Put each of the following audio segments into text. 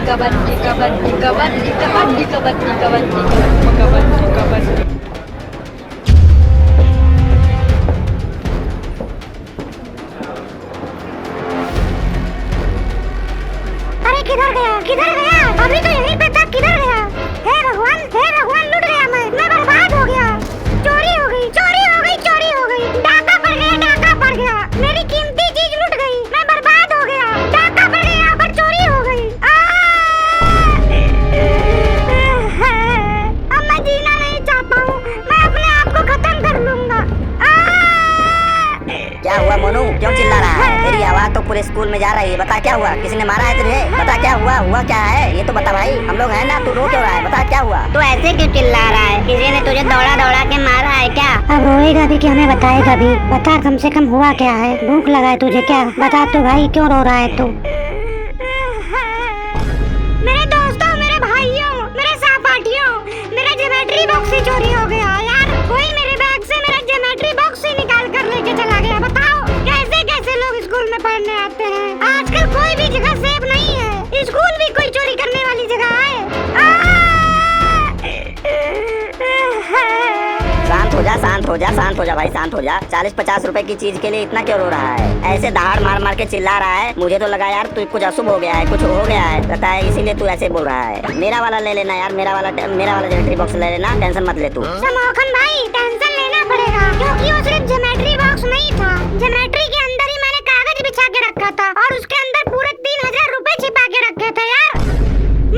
कबड्डी कबड्डी कबड्डी कबड्डी कबड्डी कबड्डी कबड्डी कबड्डी। अरे किधर गया अभी तो यहीं पे था, किधर गया? हे भगवान लुट गया, मैं बर्बाद हो गया। चोरी हो गई डाका पड़ गया, मेरी कीमती चीज लुट गई, मैं बर्बाद हो गया। डाका पड़ गया पर चोरी हो गई। अब मैं जीना नहीं चाहता हूँ, मैं अपने आप को खत्म कर लूंगा। क्या हुआ मोनू, क्यों चिल्ला रहा है? तेरी आवाज तो पूरे स्कूल में जा रही है। बता क्या हुआ, किसी ने मारा है तुझे? बता क्या हुआ क्या है ये तो बता भाई, हम लोग हैं ना, तू रो क्यों रहा है? बता क्या हुआ? तू ऐसे क्यों चिल्ला रहा है? किसी ने तुझे दौड़ा के मारा है क्या? अब रोएगा भी कि हमें बताएगा भी? बता कम से कम हुआ क्या है? भूख लगा है तुझे क्या? बता तो भाई, क्यों रो रहा है तू? मेरे दोस्तों, मेरे भाइयों, मेरे सहपाठियों, मेरा ज्योमेट्री बॉक्स ही चोरी हो गया यार। कोई मेरे बैग से मेरा ज्योमेट्री बॉक्स ही निकाल कर लेके चला गया। बताओ कैसे लोग स्कूल में पढ़ने आते हैं? आजकल कोई भी जगह सेफ नहीं है, स्कूल भी कोई चोरी करने वाली जगह है। शांत हो जा भाई, शांत हो जा। 40-50 रुपए की चीज के लिए इतना क्यों रो रहा है? ऐसे दहाड़ मार के चिल्ला रहा है। मुझे तो लगा यार तू कुछ अशुभ हो गया है, कुछ हो गया है लगता है, इसीलिए तू ऐसे बोल रहा है। मेरा वाला ले लेना यार, मेरा वाला ज्योमेट्री बॉक्स ले लेना, टेंशन मत ले तू। समोखन भाई, टेंशन लेना पड़ेगा क्योंकि वो सिर्फ ज्योमेट्री बॉक्स नहीं था। ज्योमेट्री के अंदर ही मैंने कागज बिछा के रखा था और उसके अंदर पूरे 3000 रुपए छिपा के रखे थे यार।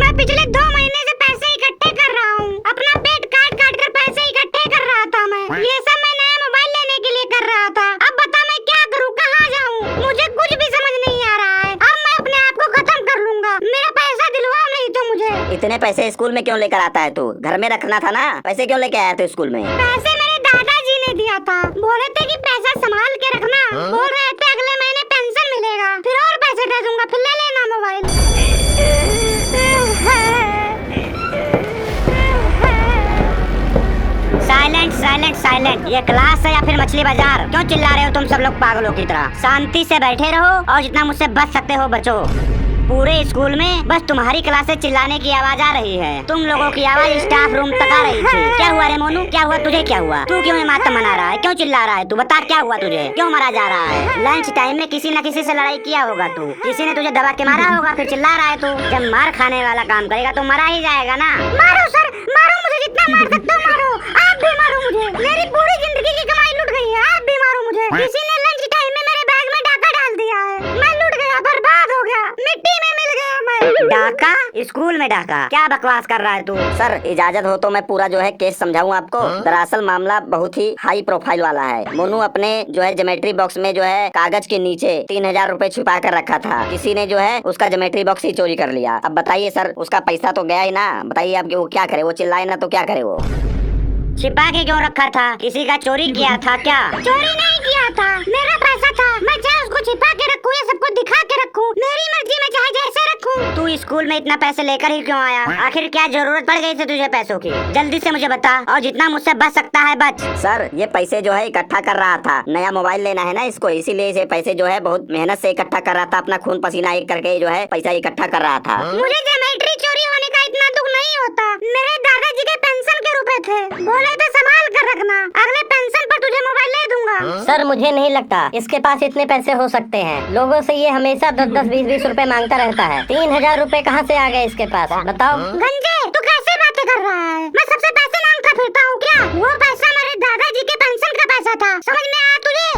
मैं पिछले 2 महीने से पैसे इकट्ठे कर रहा हूँ, अपना पेट काट कर पैसे इकट्ठे कर रहा था मैं। ये सब मैं नया मोबाइल लेने के लिए कर रहा था। अब बता मैं क्या करूँ, कहाँ जाऊँ? मुझे कुछ भी समझ नहीं आ रहा है। अब मैं अपने आप को खत्म कर लूंगा, मेरा पैसा दिलवाओ नहीं तो मुझे। इतने पैसे स्कूल में क्यों लेकर आता है तू? घर में रखना था ना, पैसे क्यों लेके आया तू स्कूल में? पैसे मेरे दादाजी ने दिया था, बोले थे कि पैसा संभाल के रखना। बोल रहे थे अगले महीने पेंशन मिलेगा, फिर और पैसे दे दूंगा, फिर ले लेना मोबाइल। साइलेंट। ये क्लास है या फिर मछली बाजार? क्यों चिल्ला रहे हो तुम सब लोग पागलों की तरह? शांति से बैठे रहो और जितना मुझसे बच सकते हो बचो। पूरे स्कूल में बस तुम्हारी क्लास से चिल्लाने की आवाज आ रही है। तुम लोगों की आवाज स्टाफ रूम तक आ रही थी। क्या हुआ रे मोनू, क्या हुआ तुझे? क्या हुआ? तू क्यों मातम मना रहा है? क्यों चिल्ला रहा है तू? बता क्या हुआ तुझे? क्यों मारा जा रहा है? लंच टाइम में किसी न किसी से लड़ाई किया होगा तू, किसी ने तुझे दबा के मारा होगा, फिर चिल्ला रहा है तू। जब मार खाने वाला काम करेगा तो मारा ही जाएगा ना। मारो सर, मारो मुझे, जितना मार सकते हो मारो। आप भी मारो मुझे, मेरी पूरी जिंदगी की कमाई लुट गई है। आप भी मारो मुझे। किसी ने लंच टाइम में मेरे बैग में डाका डाल दिया है, मैं लुट गया, बर्बाद हो गया, मिट्टी में मिल गया मैं। डाका? स्कूल में डाका? क्या बकवास कर रहा है तू? सर इजाजत हो तो मैं पूरा जो है केस समझाऊं आपको। दरअसल मामला बहुत ही हाई प्रोफाइल वाला है। मोनू अपने जो है ज्योमेट्री बॉक्स में जो है कागज के नीचे 3000 रुपए छुपा कर रखा था। किसी ने जो है उसका ज्योमेट्री बॉक्स ही चोरी कर लिया। अब बताइए सर, उसका पैसा तो गया ही ना। बताइए अब वो क्या करे? वो चिल्लाए ना तो क्या करे? वो छिपा के क्यों रखा था? किसी का चोरी किया था क्या? चोरी नहीं किया था, मेरा पैसा था। मैं चाहे उसको छिपा के रखूं या सबको दिखा के रखूं, मेरी मर्जी, में चाहे जैसे रखूं। तू स्कूल में इतना पैसे लेकर ही क्यों आया? आखिर क्या जरूरत पड़ गई थी तुझे पैसों की? जल्दी से मुझे बता, और जितना मुझसे बच सकता है बच। सर ये पैसे जो है इकट्ठा कर रहा था, नया मोबाइल लेना है ना इसको, इसीलिए ये पैसे जो है बहुत मेहनत से इकट्ठा कर रहा था। अपना खून पसीना एक करके जो है पैसा इकट्ठा कर रहा था। मुझे ज्योमेट्री चोरी होने का इतना दुख नहीं होता। मेरे दादाजी के पेंशन के रुपए थे, बोले थे संभाल कर रखना, अगले पेंशन पर तुझे मोबाइल ले दूंगा। सर मुझे नहीं लगता इसके पास इतने पैसे हो सकते हैं। लोगों से ये हमेशा 10-10, 20-20 रुपए मांगता रहता है। 3000 रुपए कहाँ से आ गए इसके पास? बताओ। गंजे, तू कैसे बातें कर रहा है? मैं सबसे पैसे मांगता फिरता हूँ क्या? वो पैसा मेरे दादाजी के पेंशन का पैसा था, समझ में आया तुझे?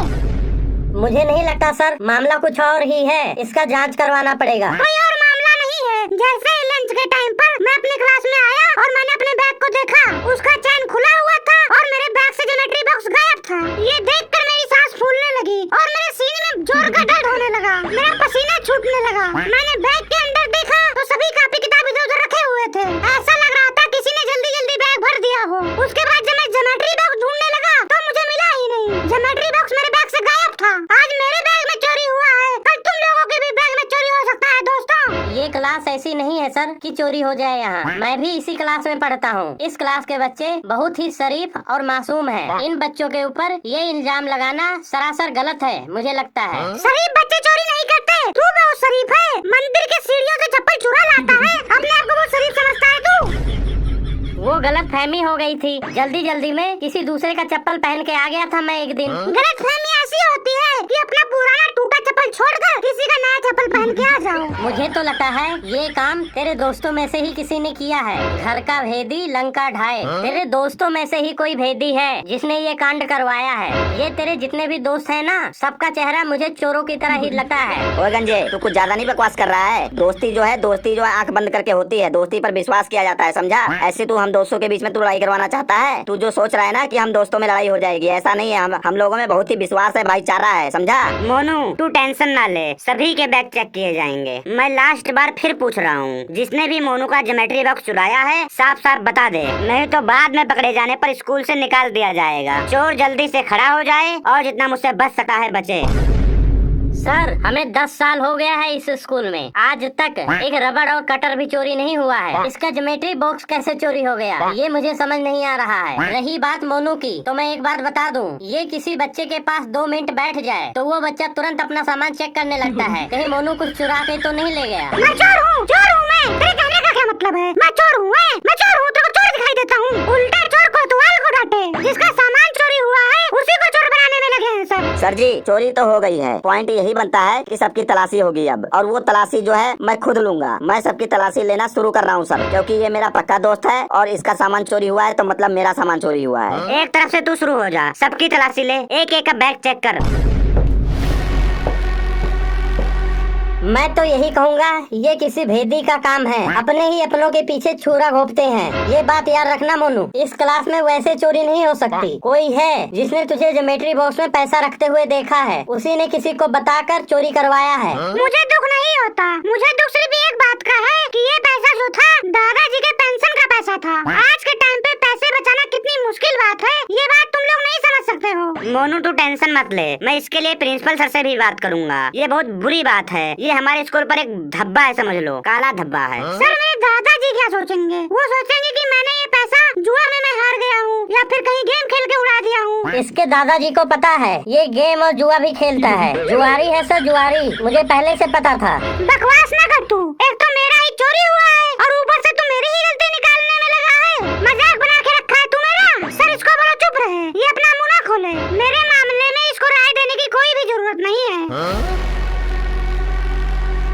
मुझे नहीं लगता सर, मामला कुछ और ही है, इसका जांच करवाना पड़ेगा। कोई और मामला नहीं है। जैसे ही लंच के टाइम पर मैं अपनी क्लास में आया और मैंने अपने बैग को देखा, उसका चैन खुला हुआ था और मेरे बैग से ज्योमेट्री बॉक्स गायब था। ये देखकर मेरी सांस फूलने लगी और मेरे सीने में जोर का दर्द होने लगा, मेरा पसीना छूटने लगा। मैंने बैग के अंदर देखा तो सभी कापी किताब इधर उधर रखे हुए थे। ऐसा लग रहा था किसी ने जल्दी जल्दी बैग भर दिया हो। उसके बाद जब मैं ज्योमेट्री बॉक्स ढूंढने लगा तो मुझे मिला ही नहीं। ज्योमेट्री बॉक्स मेरे बैग से गायब था। आज मेरे बैग में चोरी हुआ है, कल तुम लोगों के भी बैग में चोरी हो सकता है दोस्तों। ये क्लास ऐसी नहीं है सर कि चोरी हो जाए यहाँ। मैं भी इसी क्लास में पढ़ता हूँ। इस क्लास के बच्चे बहुत ही शरीफ और मासूम हैं। इन बच्चों के ऊपर ये इल्जाम लगाना सरासर गलत है, मुझे लगता है। शरीफ बच्चे चोरी नहीं करते, तू बहुत शरीफ है। मंदिर के सीढ़ियों से चप्पल चुरा लाता है गलत फहमी हो गई थी। जल्दी जल्दी में किसी दूसरे का चप्पल पहन के आ गया था मैं एक दिन। गलत फहमी ऐसी होती है कि अपना पुराना टूटा चप्पल छोड़कर किसी का नया चप्पल पहन के आ जाओ। मुझे तो लगता है ये काम तेरे दोस्तों में से ही किसी ने किया है। घर का भेदी लंका ढाए। तेरे दोस्तों में से ही कोई भेदी है जिसने ये कांड करवाया है। ये तेरे जितने भी दोस्त हैं ना, सबका चेहरा मुझे चोरों की तरह ही लगता है। ओए गंजे, तू कुछ ज्यादा नहीं बकवास कर रहा है। दोस्ती जो है आंख बंद करके होती है। दोस्ती पर विश्वास किया जाता है, समझा? ऐसे तू हम दोस्तों के बीच में तू लड़ाई करवाना चाहता है। तू जो सोच रहा है ना कि हम दोस्तों में लड़ाई हो जाएगी, ऐसा नहीं है। हम लोगों में बहुत ही विश्वास है, भाईचारा है, समझा? मोनू तू टेंशन ना ले, सभी के बैग चेक किए जाएंगे। मैं लास्ट बार फिर पूछ रहा हूँ, जिसने भी मोनू का ज्योमेट्री बॉक्स चुराया है साफ साफ बता दे, नहीं तो बाद में पकड़े जाने पर स्कूल से निकाल दिया जाएगा। चोर जल्दी से खड़ा हो जाए और जितना मुझसे बच सका है बचे। सर हमें 10 साल हो गया है इस स्कूल में, आज तक एक रबड़ और कटर भी चोरी नहीं हुआ है। इसका ज्योमेट्री बॉक्स कैसे चोरी हो गया ये मुझे समझ नहीं आ रहा है। रही बात मोनू की, तो मैं एक बात बता दूं, ये किसी बच्चे के पास 2 मिनट बैठ जाए तो वो बच्चा तुरंत अपना सामान चेक करने लगता है, कहीं मोनू कुछ चुरा के तो नहीं ले गया। मैं चोर हूँ मैं। तेरे कहने का क्या मतलब है? मैं चोर हूँ मैं चोर हूँ, तेरे को चोर दिखाई देता हूँ। उल्टा चोर कोतवाल को डांटे, जिसका सामान चोरी हुआ है उसी को चोर बनाने में लगे हैं सब। सर जी, चोरी तो हो गई है, पॉइंट यही बनता है कि सबकी तलाशी होगी अब, और वो तलाशी जो है मैं खुद लूंगा। मैं सबकी तलाशी लेना शुरू कर रहा हूँ सर, क्योंकि ये मेरा पक्का दोस्त है और इसका सामान चोरी हुआ है तो मतलब मेरा सामान चोरी हुआ है। एक तरफ से तू शुरू हो जा, सबकी तलाशी ले, एक एक का बैग चेक कर। मैं तो यही कहूँगा ये किसी भेदी का काम है, अपने ही अपनों के पीछे छुरा घोंपते हैं। ये बात याद रखना मोनू, इस क्लास में वैसे चोरी नहीं हो सकती। कोई है जिसने तुझे ज्योमेट्री बॉक्स में पैसा रखते हुए देखा है, उसी ने किसी को बताकर चोरी करवाया है। मुझे दुख नहीं होता, मुझे दुख सिर्फ एक बात का है कि ये पैसा जो था दादाजी के पेंशन का पैसा था। आज के टाइम पे पैसे बचाना कितनी मुश्किल बात है, ये बात तुम लोग नहीं समझ सकते हो। मोनू तू टेंशन मत ले, मैं इसके लिए प्रिंसिपल सर से भी बात करूंगा। ये बहुत बुरी बात है, ये हमारे स्कूल पर एक धब्बा है, समझ लो, काला धब्बा है। सर मेरे दादाजी क्या सोचेंगे? वो सोचेंगे कि मैंने ये पैसा जुआ में मैं हार गया हूँ या फिर कहीं गेम खेल के उड़ा दिया हूँ। इसके दादाजी को पता है ये गेम और जुआ भी खेलता है। जुआरी है सर, जुआरी, मुझे पहले से पता था। बकवास ना कर तू, एक तो मेरा ही चोरी हुआ है और ऊपर से तू मेरी ही गलती निकालने में लगा है। मजाक बना के रखा है तू मेरा। सर इसको बोलो चुप रहे, ये अपना मुंह ना खोले। मेरे मामले में इसको राय देने की कोई भी जरूरत नहीं है।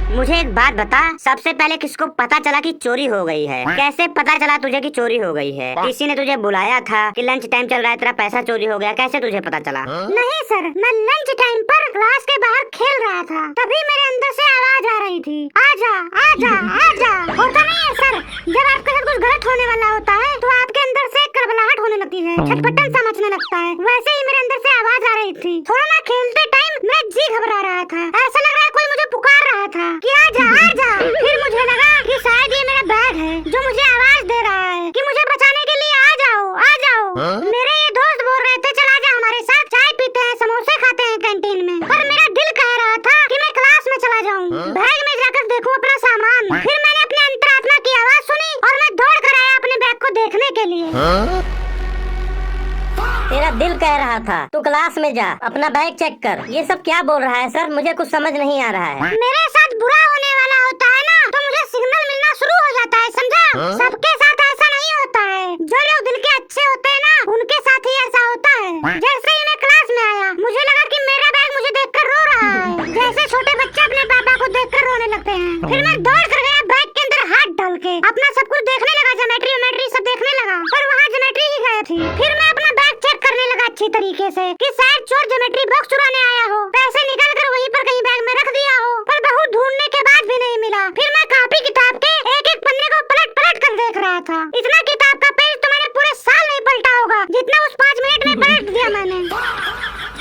मुझे एक बात बता, सबसे पहले किसको पता चला कि चोरी हो गई है? कैसे पता चला तुझे कि चोरी हो गई है? किसी ने तुझे बुलाया था कि लंच टाइम चल रहा है, तेरा पैसा चोरी हो गया, कैसे तुझे पता चला? नहीं सर, मैं लंच टाइम पर क्लास के बाहर खेल रहा था, तभी मेरे अंदर से आवाज आ रही थी, आजा आजा आजा। होता नहीं है सर, जब आपके साथ कुछ गलत होने वाला होता है तो आपके अंदर से कड़बड़ाहट होने लगती है, छटपटन सा मचने लगता है। वैसे ही मेरे अंदर से आवाज आ रही थी। थोड़ा ना खेलते टाइम मेरा जी घबरा रहा था, ऐसा लग रहा है कोई मुझे पुकार रहा था कि आजा आजा। फिर मुझे लगा कि शायद ये मेरा बैग है जो मुझे आवाज दे रहा है कि मुझे बचाने के लिए आ जाओ आ जाओ। मेरे ये दोस्त बोल रहे थे चला जा हमारे साथ, चाय पीते हैं, समोसे खाते हैं कैंटीन में, पर मेरा दिल कह रहा था कि मैं क्लास में चला जाऊं, बैग में जाकर देखूं अपना सामान। फिर मैंने अपने अंतरात्मा की आवाज सुनी और मैं दौड़ कर आया अपने बैग को देखने के लिए। तेरा दिल कह रहा था तू क्लास में जा, अपना बैग चेक कर। ये सब क्या बोल रहा है सर, मुझे कुछ समझ नहीं आ रहा है। मेरे साथ बुरा होने वाला होता है ना तो मुझे सिग्नल मिलना शुरू हो जाता है, समझा? सबके साथ ऐसा नहीं होता है, जो लोग दिल के अच्छे होते हैं ना उनके साथ ही ऐसा होता है। जैसे ही मैं क्लास में आया मुझे लगा कि मेरा बैग मुझे देखकर रो रहा है, जैसे छोटे बच्चे अपने पापा को देखकर रोने लगते हैं। फिर मैं दौड़ कर गया बैग के अंदर हाथ डाल के, अपना सब कुछ देखने लगा, ज्योमेट्री सब देखने लगा, पर वहाँ ज्योमेट्री ही गायब थी। फिर मैं अपना बैग चेक करने लगा अच्छी तरीके से कि शायद चोर ज्योमेट्री बॉक्स चुराने आया हो, पैसे निकाल कर वहीं पर कहीं बैग में रख दिया हो, पर बहुत ढूंढने के बाद भी नहीं मिला। फिर मैं कॉपी किताब के एक एक पन्ने को पलट पलट कर देख रहा था। इतना किताब का पेज तो मैंने पूरे साल नहीं पलटा होगा जितना उस 5 मिनट में पलट दिया मैंने।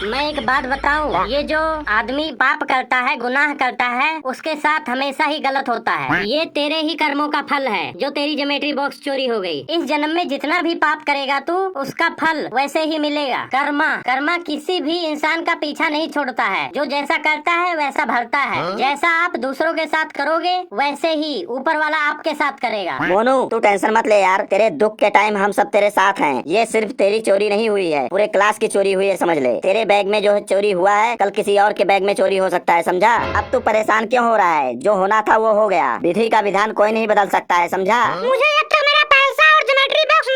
मैं एक बात बताऊं, ये जो आदमी पाप करता है, गुनाह करता है, उसके साथ हमेशा ही गलत होता है। ये तेरे ही कर्मों का फल है जो तेरी ज्योमेट्री बॉक्स चोरी हो गई। इस जन्म में जितना भी पाप करेगा तू, उसका फल वैसे ही मिलेगा। कर्मा किसी भी इंसान का पीछा नहीं छोड़ता है, जो जैसा करता है वैसा भरता है। जैसा आप दूसरों के साथ करोगे वैसे ही ऊपर वाला आपके साथ करेगा। मोनू तू टेंशन मत ले यार, तेरे दुख के टाइम हम सब तेरे साथ हैं। ये सिर्फ तेरी चोरी नहीं हुई है, पूरे क्लास की चोरी हुई है, समझ ले। तेरे बैग में जो चोरी हुआ है कल किसी और के बैग में चोरी हो सकता है, समझा? अब तू परेशान क्यों हो रहा है? जो होना था वो हो गया, विधि का विधान कोई नहीं बदल सकता है, समझा? मुझे अब तो मेरा पैसा और ज्योमेट्री बॉक्स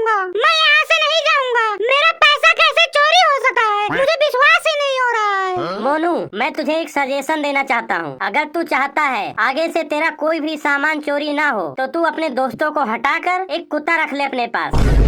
करूँगा। मैं यहाँ से नहीं जाऊँगा। मेरा पैसा कैसे चोरी हो सका है, मुझे विश्वास ही नहीं हो रहा है। मोनू, मैं तुझे एक सजेशन देना चाहता हूँ। अगर तू चाहता है आगे से तेरा कोई भी सामान चोरी ना हो, तो तू अपने दोस्तों को हटाकर एक कुत्ता रख ले अपने पास।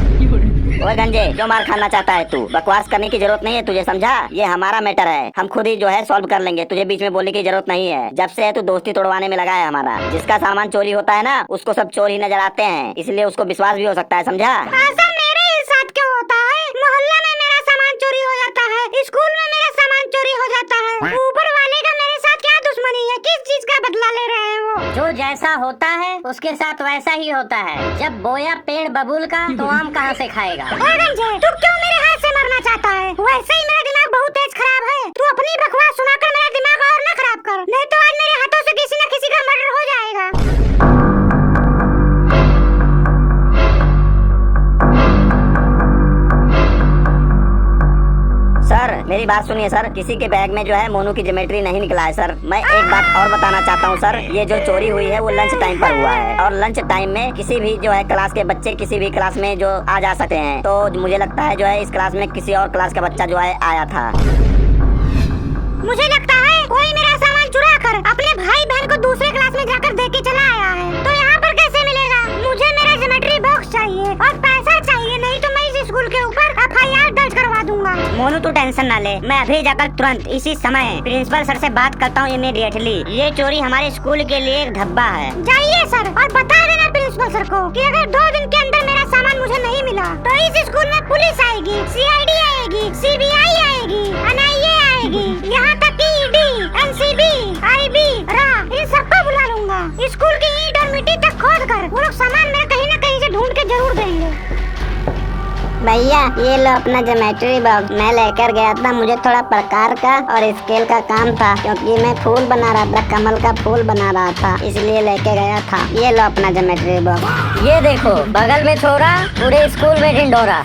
ओए गंजे, जो मार खाना चाहता है तू? बकवास करने की जरूरत नहीं है तुझे, समझा? ये हमारा मैटर है, हम खुद ही जो है सॉल्व कर लेंगे। तुझे बीच में बोलने की जरूरत नहीं है। जब से है तू दोस्ती तोड़वाने में लगा है हमारा। जिसका सामान चोरी होता है ना, उसको सब चोर ही नजर आते हैं, इसलिए उसको विश्वास भी हो सकता है, समझा? ऐसा मेरे ही साथ क्यों होता है? मोहल्ला में मेरा सामान चोरी हो जाता है, स्कूल में मेरा सामान चोरी हो जाता है। ऊपर वाले का मेरे साथ क्या दुश्मनी है? किस चीज का बदला ले रहे हैं वो? जो जैसा होता है उसके साथ वैसा ही होता है। जब बोया पेड़ बबूल का, तो आम कहाँ से खाएगा? ओए गंजे, तू क्यों मेरे हाथ से मरना चाहता है? वैसे ही मेरा दिमाग बहुत तेज खराब है। तू अपनी बकवास सुनाकर मेरा दिमाग और न खराब कर, नहीं तो आज मेरे हाथों से किसी न किसी का मर्डर हो जाएगा। सर मेरी बात सुनिए सर, किसी के बैग में जो है मोनू की ज्योमेट्री नहीं निकला है सर। मैं एक बात और बताना चाहता हूँ सर, ये जो चोरी हुई है वो लंच टाइम पर हुआ है, और लंच टाइम में किसी भी जो है क्लास के बच्चे किसी भी क्लास में जो आ जा सकते हैं। तो मुझे लगता है जो है इस क्लास में किसी और क्लास का बच्चा जो है आया था। मुझे लगता है कोई मेरा सामान चुरा कर अपने भाई बहन को दूसरे क्लास में जाकर दे के चला आया है। तो यहाँ पर कैसे मिलेगा? मुझे मेरा ज्योमेट्री बॉक्स चाहिए और पैसा चाहिए, नहीं तो मैं इस स्कूल के ऊपर FIR दर्ज करवा दूंगा। मोनू तू टेंशन ना ले, मैं अभी जाकर तुरंत इसी समय प्रिंसिपल सर से बात करता हूँ इमीडिएटली। ये चोरी हमारे स्कूल के लिए एक धब्बा है। जाइए सर और बता देना प्रिंसिपल सर को कि अगर 2 दिन के अंदर मेरा सामान मुझे नहीं मिला तो इस स्कूल में पुलिस आएगी, CID आएगी, CBI आएगी, NIA आएगी, यहाँ तक कि ED, NCB, IB, RA इन सबको बुला लूंगा। स्कूल की ईंट और मिट्टी तक खोद कर वो लोग सामान मेरा कहीं न कहीं से ढूंढ के जरूर देंगे। भैया ये लो अपना ज्योमेट्री बॉक्स। मैं लेकर गया था, मुझे थोड़ा प्रकार का और स्केल का काम था, क्योंकि मैं फूल बना रहा था, कमल का फूल बना रहा था, इसलिए लेके गया था। ये लो अपना ज्योमेट्री बॉक्स। ये देखो बगल में छोरा, पूरे स्कूल में ढिंढोरा।